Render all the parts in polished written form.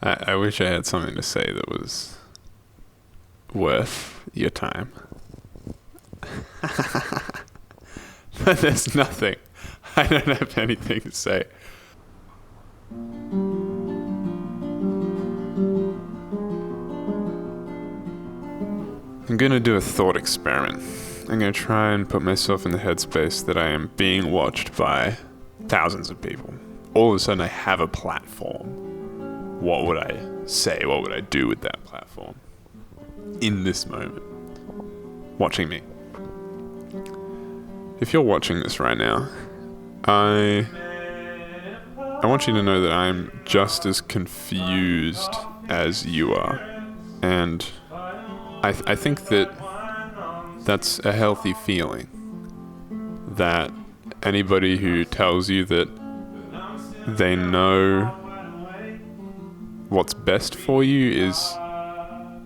I wish I had something to say that was worth your time. But there's nothing. I don't have anything to say. I'm gonna do a thought experiment. I'm gonna try and put myself in the headspace that I am being watched by thousands of people. All of a sudden I have a platform. What would I say? What would I do with that platform? In this moment. Watching me. If you're watching this right now, I want you to know that I'm just as confused as you are. And I think that that's a healthy feeling. That anybody who tells you that they know what's best for you is,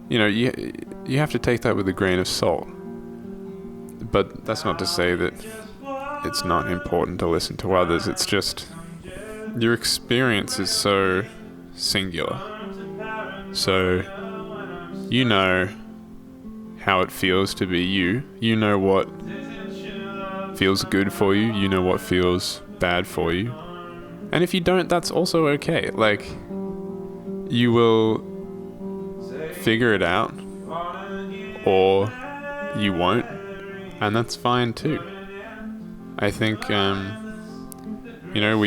you have to take that with a grain of salt. But that's not to say that it's not important to listen to others. It's just your experience is so singular. So you know how it feels to be you. You know what feels good for you. You know what feels bad for you. And if you don't, that's also okay. Like, you will figure it out, or you won't, and that's fine too. I think, we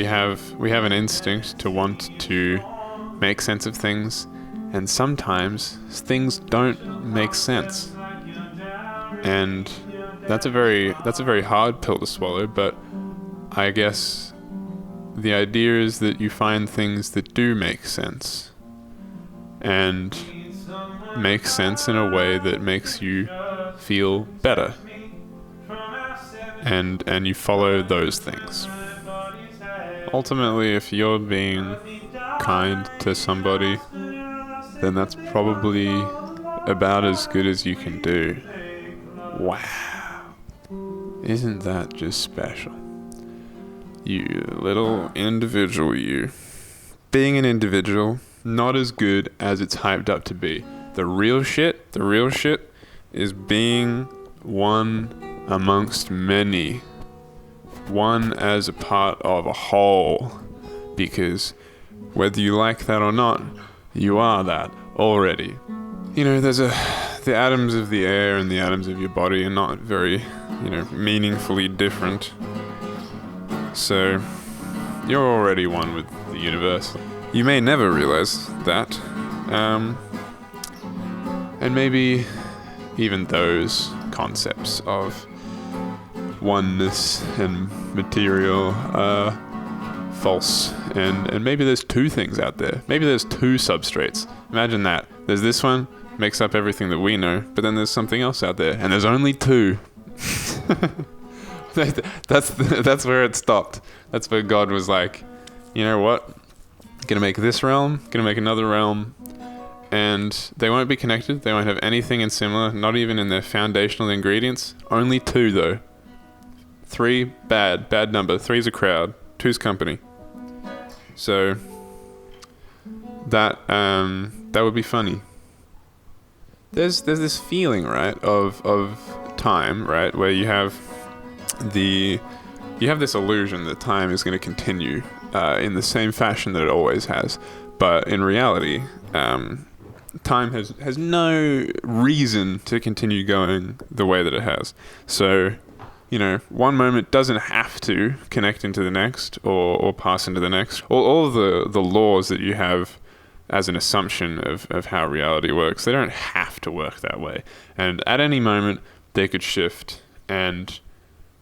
have an instinct to want to make sense of things, and sometimes things don't make sense. And that's a very hard pill to swallow, but I guess the idea is that you find things that do make sense, and make sense in a way that makes you feel better. And you follow those things. Ultimately, if you're being kind to somebody, then that's probably about as good as you can do. Wow. Isn't that just special? You little individual, you. Being an individual, not as good as it's hyped up to be. The real shit is being one amongst many. One as a part of a whole. Because whether you like that or not, you are that already. The atoms of the air and the atoms of your body are not very, meaningfully different. So, you're already one with the universe. You may never realize that. And maybe even those concepts of oneness and material are false. And maybe there's two things out there. Maybe there's two substrates. Imagine that. There's this one, makes up everything that we know, but then there's something else out there, and there's only two. That's where it stopped. That's where God was like, you know what? Gonna make this realm, gonna make another realm, and they won't be connected. They won't have anything in similar, not even in their foundational ingredients. Only two though. 3, bad number. 3's a crowd. 2's company. So that would be funny. There's this feeling, right, of time, right, where you have this illusion that time is going to continue in the same fashion that it always has. But in reality, time has no reason to continue going the way that it has. So, one moment doesn't have to connect into the next or pass into the next. All of the laws that you have as an assumption of how reality works, they don't have to work that way. And at any moment, they could shift, and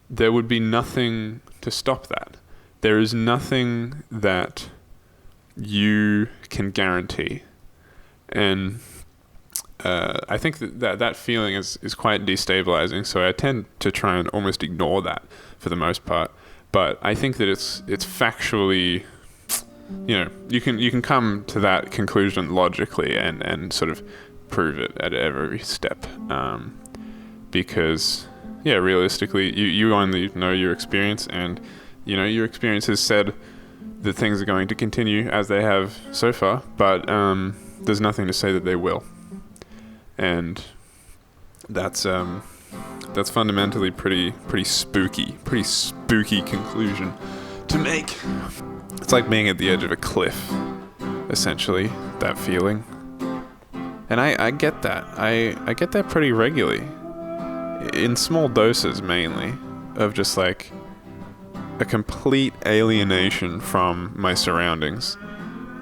there would be nothing to stop that. There is nothing that you can guarantee. And I think that feeling is quite destabilizing, so I tend to try and almost ignore that for the most part. But I think that it's factually, you can come to that conclusion logically and sort of prove it at every step. Because, realistically, you only know your experience, and, your experience has said that things are going to continue as they have so far, but there's nothing to say that they will. And that's fundamentally pretty spooky conclusion to make. It's like being at the edge of a cliff, essentially, that feeling. And I get that. I get that pretty regularly. In small doses, mainly, of just like a complete alienation from my surroundings.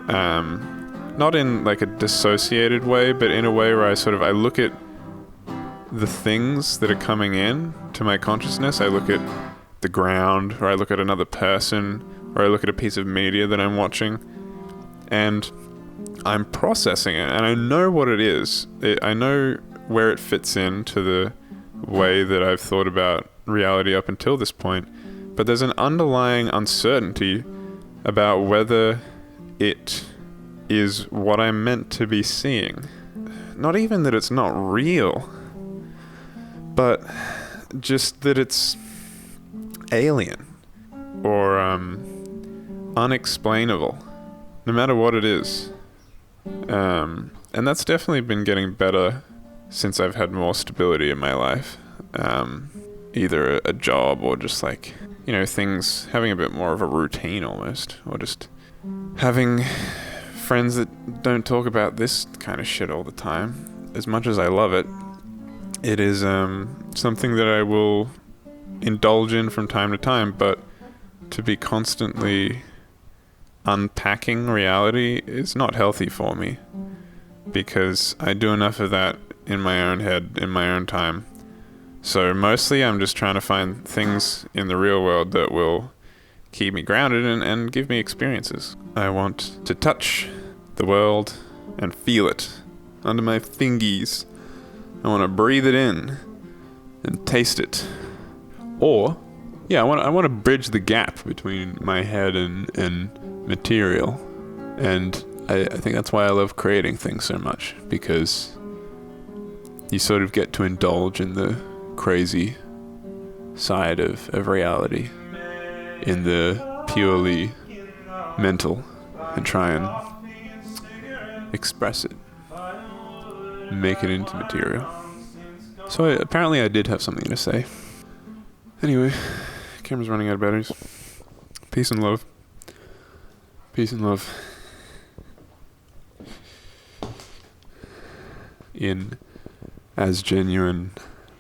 Not in like a dissociated way, but in a way where I look at the things that are coming in to my consciousness. I look at the ground, or I look at another person, or I look at a piece of media that I'm watching, and I'm processing it, and I know what it is. I know where it fits into the way that I've thought about reality up until this point, but there's an underlying uncertainty about whether it is what I'm meant to be seeing. Not even that it's not real, but just that it's alien or unexplainable, no matter what it is. And that's definitely been getting better since I've had more stability in my life. Either a job or just like, things, having a bit more of a routine almost, or just having friends that don't talk about this kind of shit all the time. As much as I love it, it is something that I will indulge in from time to time, but to be constantly unpacking reality is not healthy for me, because I do enough of that in my own head, in my own time. So mostly I'm just trying to find things in the real world that will keep me grounded and give me experiences. I want to touch the world and feel it under my fingies. I want to breathe it in and taste it. Or, I want to bridge the gap between my head and material. And I think that's why I love creating things so much, because you sort of get to indulge in the crazy side of reality, in the purely mental, and try and express it, make it into material. So apparently I did have something to say. Anyway, camera's running out of batteries. Peace and love. Peace and love. In as genuine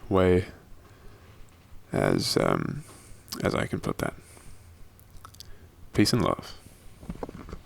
way as I can put that. Peace and love.